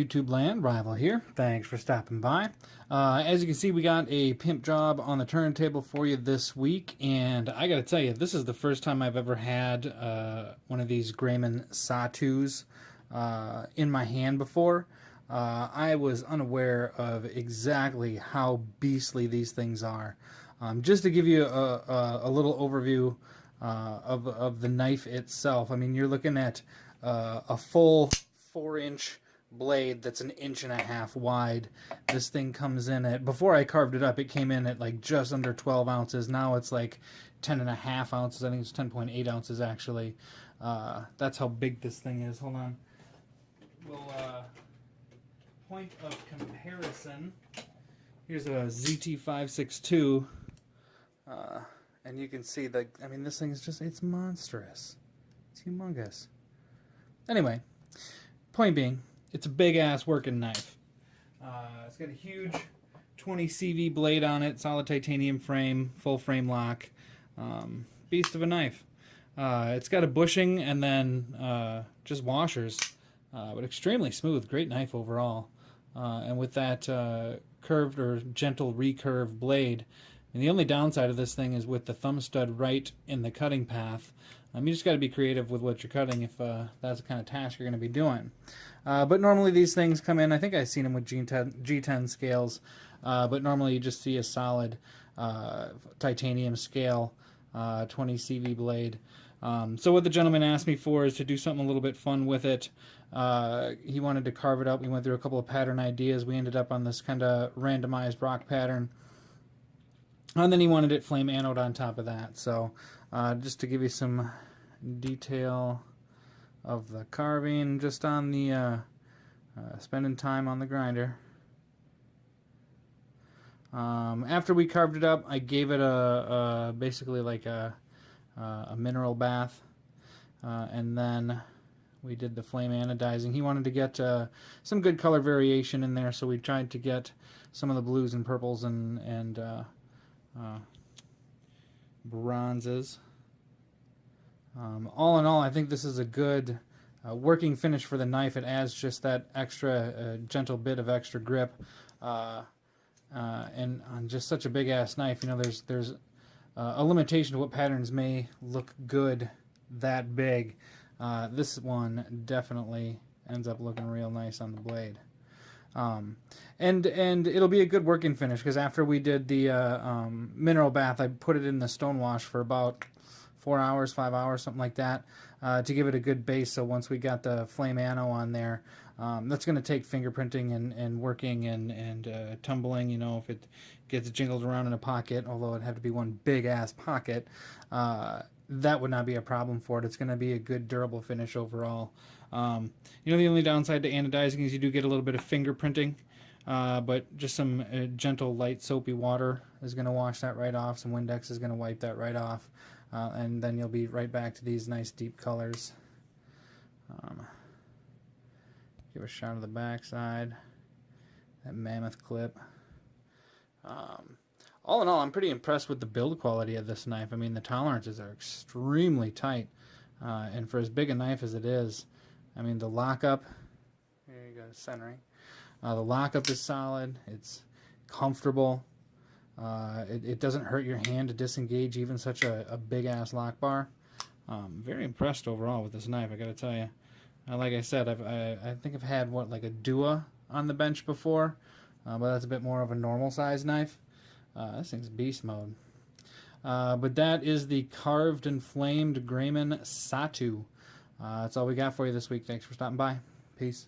YouTube land, Rival here. Thanks for stopping by. As you can see, we got a pimp job on the turntable for you this week, and I gotta tell you, this is the first time I've ever had one of these Grayman Satus in my hand before. I was unaware of exactly how beastly these things are. Just to give you a little overview of the knife itself, I mean, you're looking at a full 4-inch blade that's 1.5 inches wide. This thing comes in at, before I carved it up, it came in at like just under 12 ounces. Now it's like 10.5 ounces. I think it's 10.8 ounces actually. That's how big this thing is. Hold on. We'll point of comparison. Here's a ZT562, and you can see that, I mean, this thing is just, it's monstrous. It's humongous. Anyway, point being, it's a big-ass working knife. It's got a huge 20 CV blade on it, solid titanium frame, full frame lock. Beast of a knife. It's got a bushing and then just washers, but extremely smooth. Great knife overall. And with that curved or gentle recurve blade, and the only downside of this thing is with the thumb stud right in the cutting path. You just got to be creative with what you're cutting if that's the kind of task you're going to be doing. But normally these things come in, I think I've seen them with G10 scales, but normally you just see a solid titanium scale, 20 CV blade. So what the gentleman asked me for is to do something a little bit fun with it. He wanted to carve it up. We went through a couple of pattern ideas. We ended up on this kind of randomized rock pattern. And then he wanted it flame anode on top of that. So just to give you some detail of the carving, just on the spending time on the grinder. After we carved it up, I gave it basically like a mineral bath, and then we did the flame anodizing. He wanted to get some good color variation in there, so we tried to get some of the blues and purples and bronzes. All in all, I think this is a good working finish for the knife. It adds just that extra gentle bit of extra grip, and on just such a big ass knife, you know, there's a limitation to what patterns may look good that big. This one definitely ends up looking real nice on the blade. And it'll be a good working finish, because after we did the mineral bath, I put it in the stone wash for about 4 hours, 5 hours, something like that, to give it a good base. So once we got the flame ano on there, that's going to take fingerprinting and working and tumbling. You know, if it gets jingled around in a pocket, although it'd have to be one big ass pocket, that would not be a problem for it. It's going to be a good durable finish overall. You know, the only downside to anodizing is you do get a little bit of fingerprinting, but just some gentle light soapy water is going to wash that right off. Some Windex is going to wipe that right off, and then you'll be right back to these nice deep colors. Give a shot of the backside, that mammoth clip. All in all, I'm pretty impressed with the build quality of this knife. I mean, the tolerances are extremely tight, and for as big a knife as it is, I mean, the lockup, here you go, centering. The lockup is solid. It's comfortable. It doesn't hurt your hand to disengage even such a big-ass lock bar. Very impressed overall with this knife, I gotta tell you. Like I said, I think I've had, what, like a Dua on the bench before, but that's a bit more of a normal-sized knife. This thing's beast mode. But that is the carved and flamed Grayman Satu. That's all we got for you this week. Thanks for stopping by. Peace.